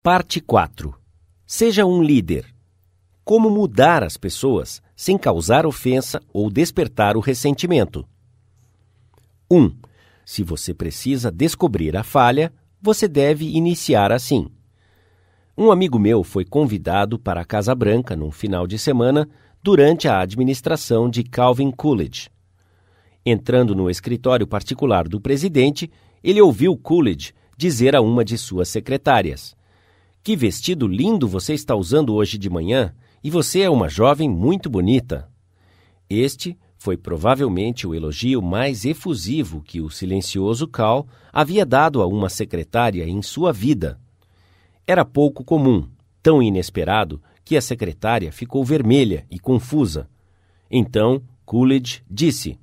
Parte 4. Seja um líder. Como mudar as pessoas sem causar ofensa ou despertar o ressentimento. 1. Se você precisa descobrir a falha, você deve iniciar assim. Um amigo meu foi convidado para a Casa Branca num final de semana durante a administração de Calvin Coolidge. Entrando no escritório particular do presidente, ele ouviu Coolidge dizer a uma de suas secretárias: "Que vestido lindo você está usando hoje de manhã, e você é uma jovem muito bonita." Este foi provavelmente o elogio mais efusivo que o silencioso Cal havia dado a uma secretária em sua vida. Era pouco comum, tão inesperado, que a secretária ficou vermelha e confusa. Então, Coolidge disse: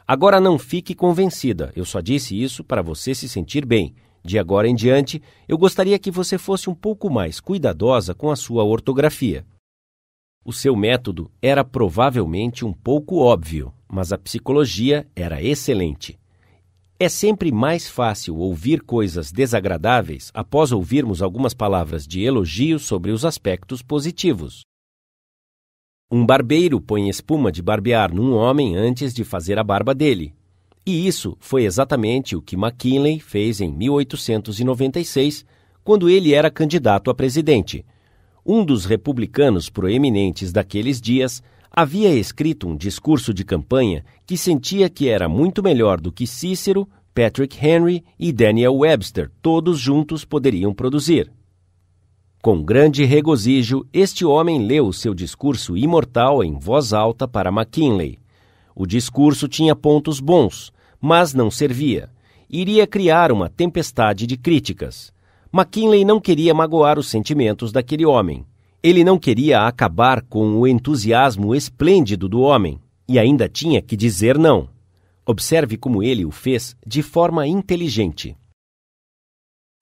"Agora não fique convencida, eu só disse isso para você se sentir bem. De agora em diante, eu gostaria que você fosse um pouco mais cuidadosa com a sua ortografia." O seu método era provavelmente um pouco óbvio, mas a psicologia era excelente. É sempre mais fácil ouvir coisas desagradáveis após ouvirmos algumas palavras de elogio sobre os aspectos positivos. Um barbeiro põe espuma de barbear num homem antes de fazer a barba dele. E isso foi exatamente o que McKinley fez em 1896, quando ele era candidato a presidente. Um dos republicanos proeminentes daqueles dias havia escrito um discurso de campanha que sentia que era muito melhor do que Cícero, Patrick Henry e Daniel Webster todos juntos poderiam produzir. Com grande regozijo, este homem leu o seu discurso imortal em voz alta para McKinley. O discurso tinha pontos bons, mas não servia. Iria criar uma tempestade de críticas. McKinley não queria magoar os sentimentos daquele homem. Ele não queria acabar com o entusiasmo esplêndido do homem, e ainda tinha que dizer não. Observe como ele o fez de forma inteligente.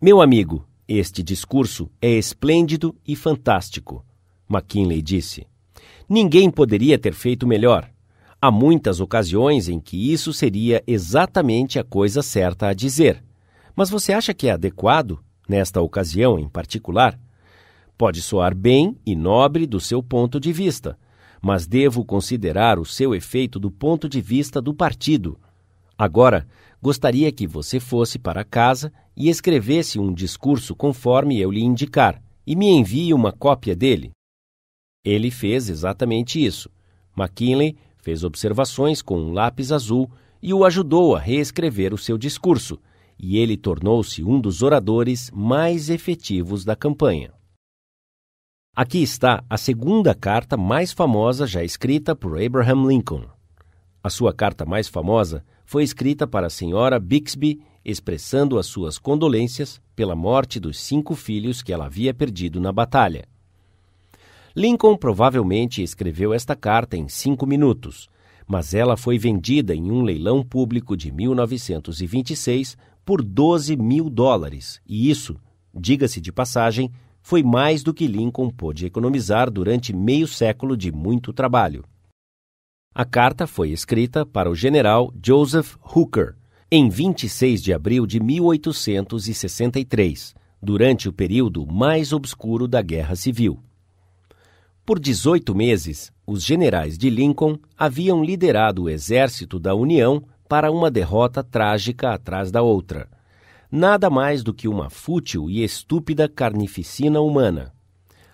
"Meu amigo, este discurso é esplêndido e fantástico", McKinley disse. "Ninguém poderia ter feito melhor. Há muitas ocasiões em que isso seria exatamente a coisa certa a dizer. Mas você acha que é adequado, nesta ocasião em particular? Pode soar bem e nobre do seu ponto de vista, mas devo considerar o seu efeito do ponto de vista do partido. Agora, gostaria que você fosse para casa e escrevesse um discurso conforme eu lhe indicar, e me envie uma cópia dele." Ele fez exatamente isso. McKinley fez observações com um lápis azul e o ajudou a reescrever o seu discurso, e ele tornou-se um dos oradores mais efetivos da campanha. Aqui está a segunda carta mais famosa já escrita por Abraham Lincoln. A sua carta mais famosa foi escrita para a senhora Bixby, expressando as suas condolências pela morte dos 5 filhos que ela havia perdido na batalha. Lincoln provavelmente escreveu esta carta em 5 minutos, mas ela foi vendida em um leilão público de 1926 por $12.000, e isso, diga-se de passagem, foi mais do que Lincoln pôde economizar durante meio século de muito trabalho. A carta foi escrita para o general Joseph Hooker em 26 de abril de 1863, durante o período mais obscuro da Guerra Civil. Por 18 meses, os generais de Lincoln haviam liderado o exército da União para uma derrota trágica atrás da outra. Nada mais do que uma fútil e estúpida carnificina humana.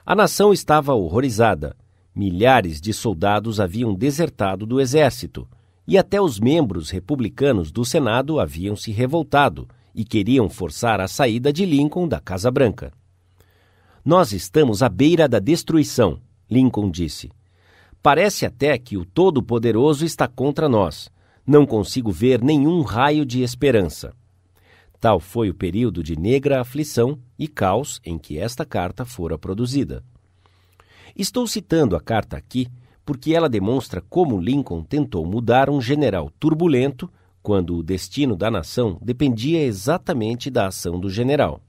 A nação estava horrorizada. Milhares de soldados haviam desertado do exército, e até os membros republicanos do Senado haviam se revoltado e queriam forçar a saída de Lincoln da Casa Branca. "Nós estamos à beira da destruição", Lincoln disse. "Parece até que o Todo-Poderoso está contra nós. Não consigo ver nenhum raio de esperança." Tal foi o período de negra aflição e caos em que esta carta fora produzida. Estou citando a carta aqui porque ela demonstra como Lincoln tentou mudar um general turbulento quando o destino da nação dependia exatamente da ação do general.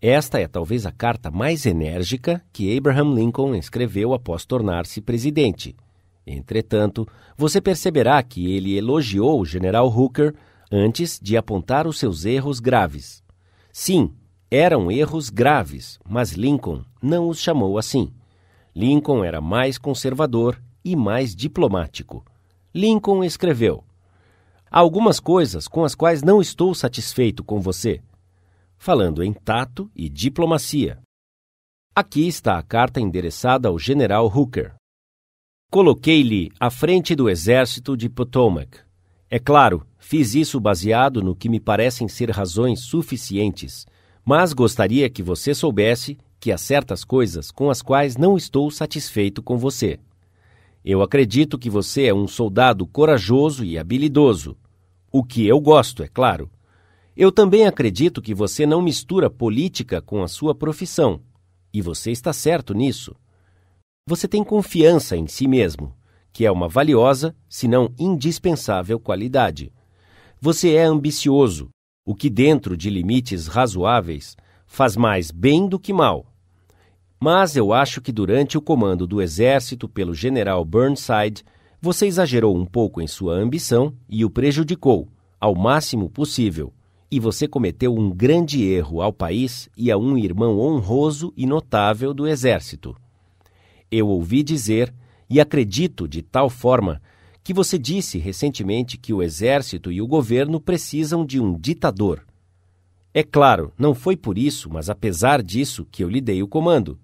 Esta é talvez a carta mais enérgica que Abraham Lincoln escreveu após tornar-se presidente. Entretanto, você perceberá que ele elogiou o general Hooker antes de apontar os seus erros graves. Sim, Eram erros graves, mas Lincoln não os chamou assim. Lincoln era mais conservador e mais diplomático. Lincoln escreveu: "Há algumas coisas com as quais não estou satisfeito com você", falando em tato e diplomacia. Aqui está a carta endereçada ao general Hooker. "Coloquei-lhe à frente do exército de Potomac. É claro, fiz isso baseado no que me parecem ser razões suficientes, mas gostaria que você soubesse que há certas coisas com as quais não estou satisfeito com você. Eu acredito que você é um soldado corajoso e habilidoso, o que eu gosto, é claro. Eu também acredito que você não mistura política com a sua profissão, e você está certo nisso. Você tem confiança em si mesmo, que é uma valiosa, se não indispensável qualidade. Você é ambicioso, o que dentro de limites razoáveis faz mais bem do que mal. Mas eu acho que durante o comando do exército pelo general Burnside, você exagerou um pouco em sua ambição e o prejudicou, ao máximo possível, e você cometeu um grande erro ao país e a um irmão honroso e notável do exército. Eu ouvi dizer, e acredito de tal forma, que você disse recentemente que o exército e o governo precisam de um ditador. É claro, não foi por isso, mas apesar disso, que eu lhe dei o comando.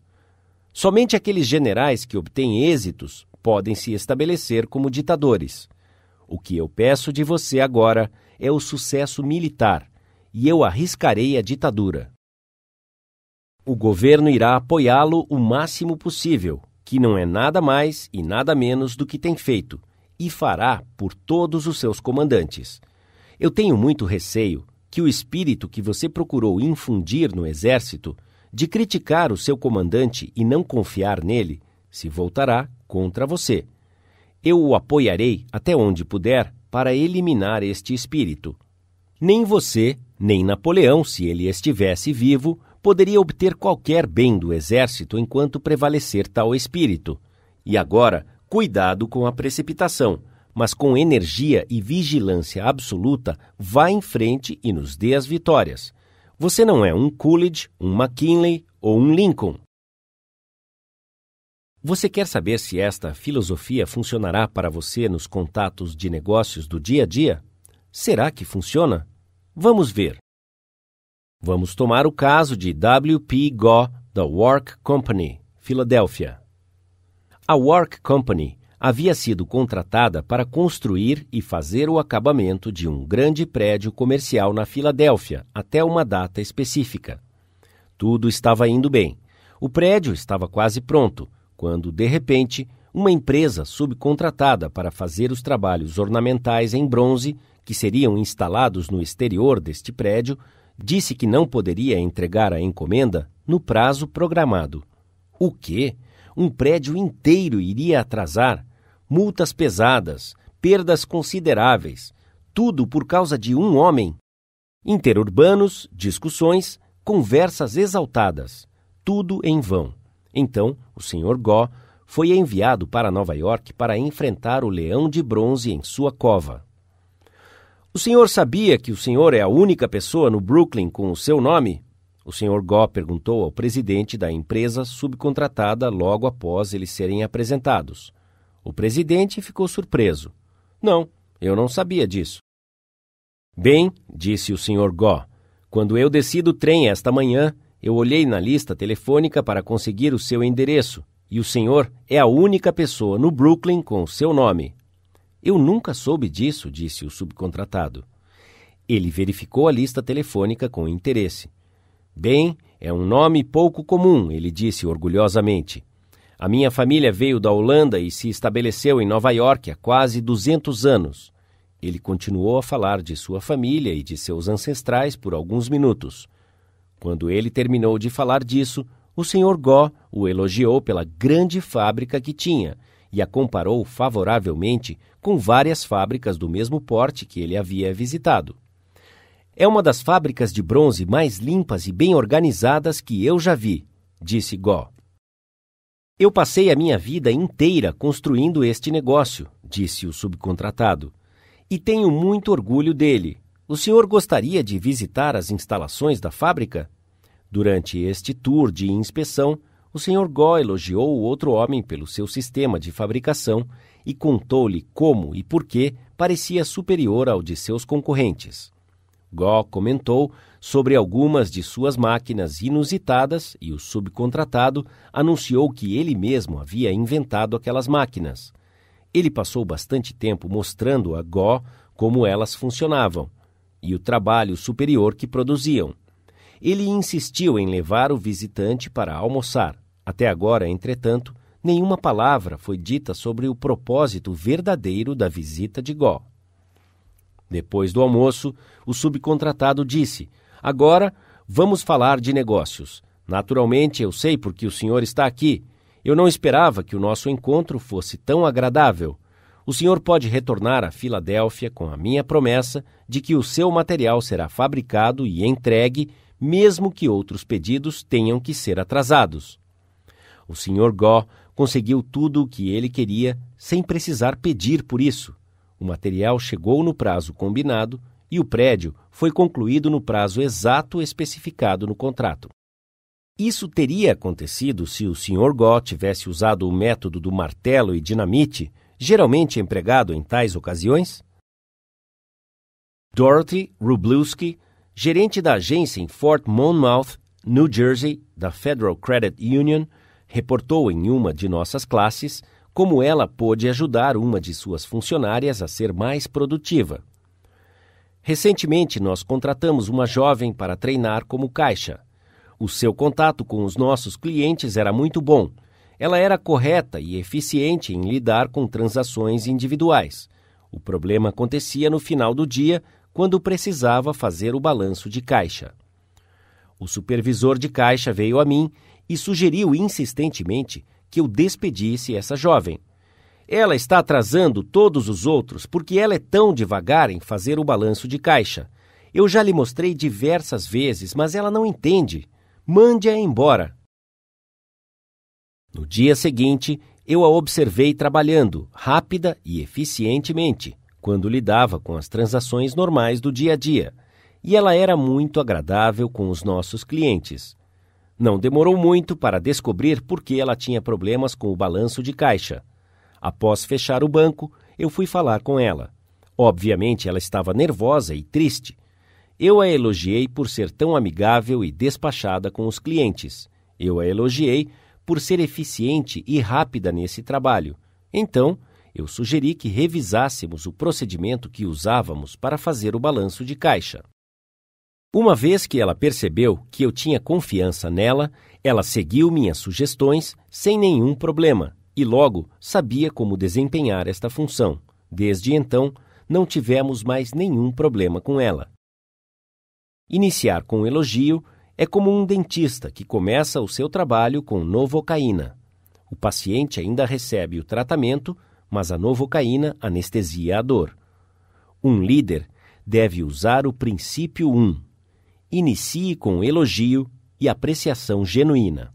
Somente aqueles generais que obtêm êxitos podem se estabelecer como ditadores. O que eu peço de você agora é o sucesso militar, e eu arriscarei a ditadura. O governo irá apoiá-lo o máximo possível, que não é nada mais e nada menos do que tem feito, e fará por todos os seus comandantes. Eu tenho muito receio que o espírito que você procurou infundir no exército, de criticar o seu comandante e não confiar nele, se voltará contra você. Eu o apoiarei até onde puder para eliminar este espírito. Nem você, nem Napoleão, se ele estivesse vivo, poderia obter qualquer bem do exército enquanto prevalecer tal espírito. E agora, cuidado com a precipitação, mas com energia e vigilância absoluta, vá em frente e nos dê as vitórias. Você não é um Coolidge, um McKinley ou um Lincoln. Você quer saber se esta filosofia funcionará para você nos contatos de negócios do dia a dia? Será que funciona? Vamos ver. Vamos tomar o caso de W.P. Gaw, da Wark Company, Filadélfia. A Wark Company havia sido contratada para construir e fazer o acabamento de um grande prédio comercial na Filadélfia até uma data específica. Tudo estava indo bem. O prédio estava quase pronto, quando, de repente, uma empresa subcontratada para fazer os trabalhos ornamentais em bronze, que seriam instalados no exterior deste prédio, disse que não poderia entregar a encomenda no prazo programado. O quê? Um prédio inteiro iria atrasar? Multas pesadas, perdas consideráveis, tudo por causa de um homem. Interurbanos, discussões, conversas exaltadas, tudo em vão. Então, o Sr. Gaw foi enviado para Nova York para enfrentar o leão de bronze em sua cova. O senhor sabia que o senhor é a única pessoa no Brooklyn com o seu nome? O Sr. Gaw perguntou ao presidente da empresa subcontratada logo após eles serem apresentados. O presidente ficou surpreso. Não, eu não sabia disso. Bem, disse o Sr. Gaw, quando eu desci do trem esta manhã, eu olhei na lista telefônica para conseguir o seu endereço, e o senhor é a única pessoa no Brooklyn com o seu nome. Eu nunca soube disso, disse o subcontratado. Ele verificou a lista telefônica com interesse. Bem, é um nome pouco comum, ele disse orgulhosamente. A minha família veio da Holanda e se estabeleceu em Nova York há quase 200 anos. Ele continuou a falar de sua família e de seus ancestrais por alguns minutos. Quando ele terminou de falar disso, o Sr. Gaw o elogiou pela grande fábrica que tinha e a comparou favoravelmente com várias fábricas do mesmo porte que ele havia visitado. É uma das fábricas de bronze mais limpas e bem organizadas que eu já vi, disse Gaw. Eu passei a minha vida inteira construindo este negócio, disse o subcontratado, e tenho muito orgulho dele. O senhor gostaria de visitar as instalações da fábrica? Durante este tour de inspeção, o Sr. Go elogiou o outro homem pelo seu sistema de fabricação e contou-lhe como e por que parecia superior ao de seus concorrentes. Go comentou sobre algumas de suas máquinas inusitadas e o subcontratado anunciou que ele mesmo havia inventado aquelas máquinas. Ele passou bastante tempo mostrando a Go como elas funcionavam e o trabalho superior que produziam. Ele insistiu em levar o visitante para almoçar. Até agora, entretanto, nenhuma palavra foi dita sobre o propósito verdadeiro da visita de Go. Depois do almoço, o subcontratado disse: "Agora, vamos falar de negócios. Naturalmente, eu sei por que o senhor está aqui. Eu não esperava que o nosso encontro fosse tão agradável. O senhor pode retornar a Filadélfia com a minha promessa de que o seu material será fabricado e entregue, mesmo que outros pedidos tenham que ser atrasados." O Sr. Go conseguiu tudo o que ele queria sem precisar pedir por isso. O material chegou no prazo combinado e o prédio foi concluído no prazo exato especificado no contrato. Isso teria acontecido se o Sr. Go tivesse usado o método do martelo e dinamite, geralmente empregado em tais ocasiões? Dorothy Wroblewski, gerente da agência em Fort Monmouth, New Jersey, da Federal Credit Union, reportou em uma de nossas classes como ela pôde ajudar uma de suas funcionárias a ser mais produtiva. Recentemente, nós contratamos uma jovem para treinar como caixa. O seu contato com os nossos clientes era muito bom. Ela era correta e eficiente em lidar com transações individuais. O problema acontecia no final do dia, quando precisava fazer o balanço de caixa. O supervisor de caixa veio a mim e sugeriu insistentemente que eu despedisse essa jovem. Ela está atrasando todos os outros porque ela é tão devagar em fazer o balanço de caixa. Eu já lhe mostrei diversas vezes, mas ela não entende. Mande-a embora. No dia seguinte, eu a observei trabalhando, rápida e eficientemente, quando lidava com as transações normais do dia a dia, e ela era muito agradável com os nossos clientes. Não demorou muito para descobrir por que ela tinha problemas com o balanço de caixa. Após fechar o banco, eu fui falar com ela. Obviamente, ela estava nervosa e triste. Eu a elogiei por ser tão amigável e despachada com os clientes. Eu a elogiei por ser eficiente e rápida nesse trabalho. Então, eu sugeri que revisássemos o procedimento que usávamos para fazer o balanço de caixa. Uma vez que ela percebeu que eu tinha confiança nela, ela seguiu minhas sugestões sem nenhum problema e logo sabia como desempenhar esta função. Desde então, não tivemos mais nenhum problema com ela. Iniciar com um elogio é como um dentista que começa o seu trabalho com novocaína. O paciente ainda recebe o tratamento, mas a novocaína anestesia a dor. Um líder deve usar o princípio 1. Inicie com elogio e apreciação genuína.